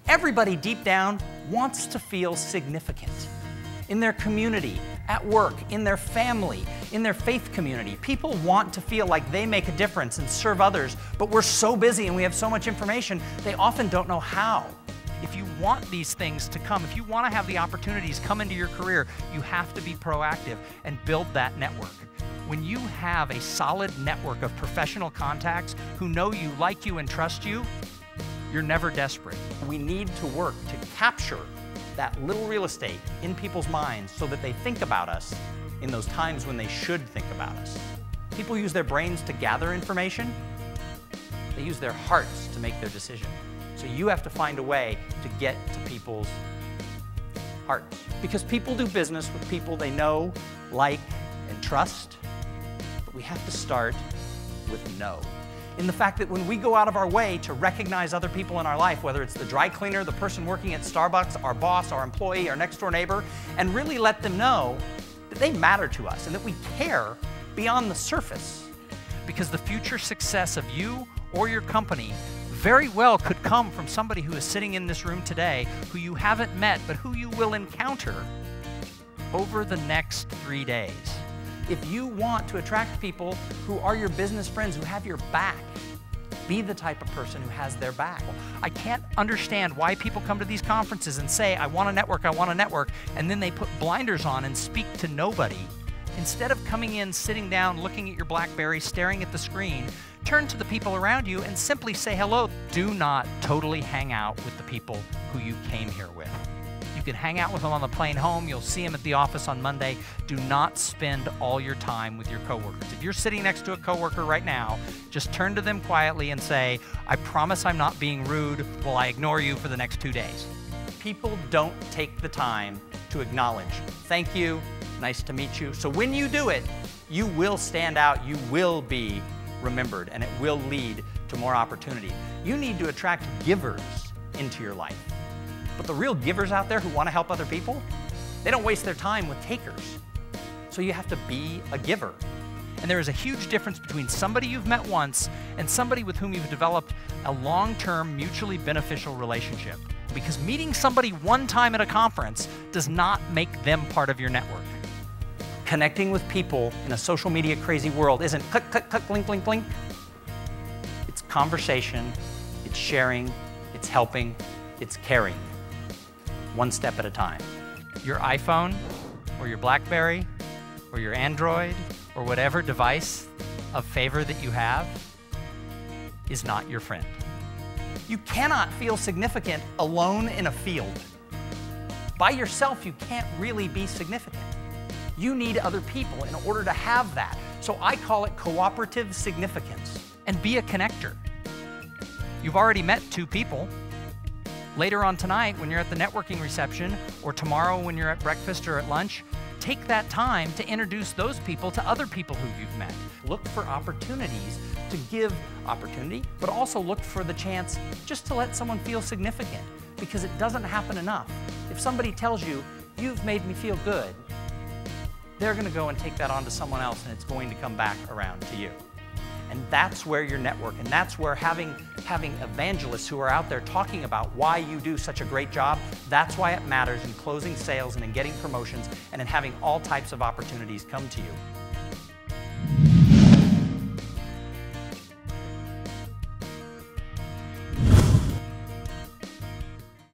Everybody deep down wants to feel significant. In their community, at work, in their family, in their faith community. People want to feel like they make a difference and serve others, but we're so busy and we have so much information, they often don't know how. If you want these things to come, if you want to have the opportunities come into your career, you have to be proactive and build that network. When you have a solid network of professional contacts who know you, like you, and trust you, you're never desperate. We need to work to capture that little real estate in people's minds so that they think about us in those times when they should think about us. People use their brains to gather information. They use their hearts to make their decision. So you have to find a way to get to people's hearts. Because people do business with people they know, like, and trust. But we have to start with know. In the fact that when we go out of our way to recognize other people in our life, whether it's the dry cleaner, the person working at Starbucks, our boss, our employee, our next door neighbor, and really let them know that they matter to us and that we care beyond the surface. Because the future success of you or your company very well could come from somebody who is sitting in this room today who you haven't met, but who you will encounter over the next 3 days. If you want to attract people who are your business friends, who have your back, be the type of person who has their back. I can't understand why people come to these conferences and say, I want to network, and then they put blinders on and speak to nobody. Instead of coming in, sitting down, looking at your BlackBerry, staring at the screen, turn to the people around you and simply say hello. Do not totally hang out with the people who you came here with. You can hang out with them on the plane home. You'll see them at the office on Monday. Do not spend all your time with your coworkers. If you're sitting next to a coworker right now, just turn to them quietly and say, I promise I'm not being rude while I ignore you for the next 2 days. People don't take the time to acknowledge, thank you, nice to meet you. So when you do it, you will stand out, you will be remembered, and it will lead to more opportunity. You need to attract givers into your life. But the real givers out there who want to help other people, they don't waste their time with takers. So you have to be a giver. And there is a huge difference between somebody you've met once and somebody with whom you've developed a long-term, mutually beneficial relationship. Because meeting somebody one time at a conference does not make them part of your network. Connecting with people in a social media crazy world isn't click, click, click, link, link, link. It's conversation, it's sharing, it's helping, it's caring. One step at a time. Your iPhone, or your BlackBerry, or your Android, or whatever device of favor that you have is not your friend. You cannot feel significant alone in a field. By yourself, you can't really be significant. You need other people in order to have that. So I call it cooperative significance. And be a connector. You've already met 2 people. Later on tonight, when you're at the networking reception, or tomorrow when you're at breakfast or at lunch, take that time to introduce those people to other people who you've met. Look for opportunities to give opportunity, but also look for the chance just to let someone feel significant, because it doesn't happen enough. If somebody tells you, you've made me feel good, they're going to go and take that on to someone else, and it's going to come back around to you. And that's where your network, and that's where having evangelists who are out there talking about why you do such a great job, that's why it matters in closing sales and in getting promotions and in having all types of opportunities come to you.